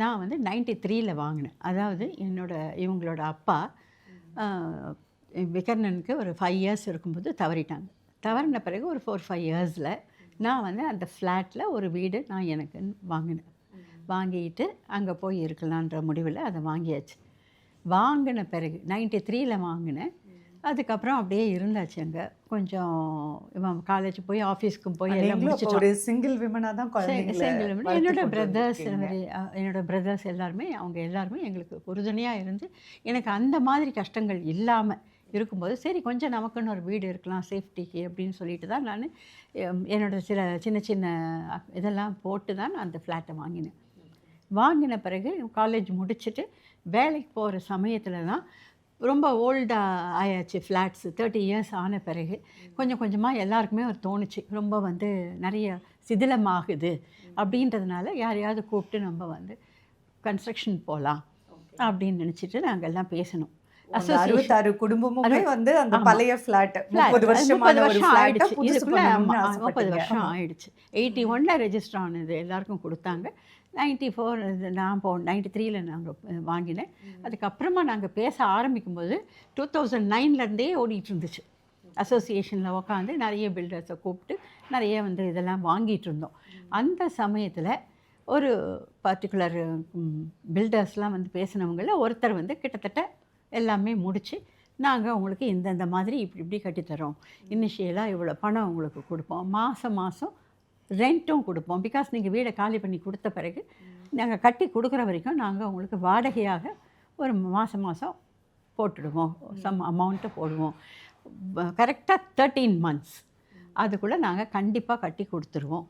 நான் வந்து 93ல் வாங்கினேன். அதாவது இவங்களோட அப்பா விகர்ணனுக்கு ஒரு 5 இயர்ஸ் இருக்கும்போது தவறிட்டாங்க. தவறின பிறகு ஒரு 4-5 இயர்ஸில் நான் வந்து அந்த ஃப்ளாட்டில் ஒரு வீடு நான் எனக்குன்னு வாங்கினேன். வாங்கிட்டு அங்கே போய் இருக்கலான்ற முடிவில் அதை வாங்கியாச்சு. வாங்கின பிறகு 93ல் வாங்கினேன். அதுக்கப்புறம் அப்படியே இருந்தாச்சு அங்கே. கொஞ்சம் இவன் காலேஜ் போய் ஆஃபீஸ்க்கும் போய் எல்லாம் முடிச்சுட்டு ஒரு சிங்கிள் விமனாக தான் சிங்கிள் விமன். என்னோட பிரதர்ஸ் எல்லாருமே அவங்க எல்லாருமே எங்களுக்கு உறுதுணையாக இருந்து எனக்கு அந்த மாதிரி கஷ்டங்கள் இல்லாமல் இருக்கும்போது சரி கொஞ்சம் நமக்குன்னு ஒரு வீடு இருக்கலாம் சேஃப்டிக்கு அப்படின்னு சொல்லிட்டு தான் நான் என்னோடய சின்ன சின்ன இதெல்லாம் போட்டு தான் நான் அந்த ஃப்ளாட்டை வாங்கினேன். வாங்கின பிறகு காலேஜ் முடிச்சுட்டு வேலைக்கு போகிற சமயத்தில் தான் ரொம்ப ஓல்டாக ஆயாச்சு. ஃப்ளாட்ஸ் 30 இயர்ஸ் ஆன பிறகு கொஞ்சம் கொஞ்சமாக எல்லாருக்குமே ஒரு தோணுச்சு ரொம்ப வந்து நிறைய சிதிலமாகுது அப்படின்றதுனால யாரையாவது கூப்பிட்டு நம்ம வந்து கன்ஸ்ட்ரக்ஷன் போகலாம் அப்படின்னு நினச்சிட்டு நாங்கள் எல்லாம் பேசணும். 66 குடும்பமுமே வந்து அந்த பழைய ஃப்ளாட் 30 வருஷம் ஆயிடுச்சு. இதுக்குள்ள 30 வருஷம் ஆயிடுச்சு. 81ல் ரெஜிஸ்டர் ஆனது எல்லாருக்கும் கொடுத்தாங்க. 94 நான் 93ல் நாங்கள் வாங்கினேன். அதுக்கப்புறமா நாங்கள் பேச ஆரம்பிக்கும்போது 2009லேருந்தே ஓடிட்டு இருந்துச்சு. அசோசியேஷனில் உட்காந்து நிறைய பில்டர்ஸை கூப்பிட்டு நிறைய வந்து இதெல்லாம் வாங்கிட்டு இருந்தோம். அந்த சமயத்தில் ஒரு பர்டிகுலர் பில்டர்ஸ்லாம் வந்து பேசினவங்கள ஒருத்தர் வந்து கிட்டத்தட்ட எல்லாமே முடித்து நாங்கள் உங்களுக்கு இந்தந்த மாதிரி இப்படி கட்டித்தரோம், இனிஷியலாக இவ்வளோ பணம் உங்களுக்கு கொடுப்போம், மாதம் ரெண்ட்டும் கொடுப்போம். பிகாஸ் நீங்கள் வீடை காலி பண்ணி கொடுத்த பிறகு நாங்கள் கட்டி கொடுக்குற வரைக்கும் நாங்கள் உங்களுக்கு வாடகையாக ஒரு மாதம் போட்டுடுவோம், சம் அமௌண்ட்டு போடுவோம். கரெக்டாக 13 months அதுக்குள்ளே நாங்கள் கண்டிப்பாக கட்டி கொடுத்துருவோம்.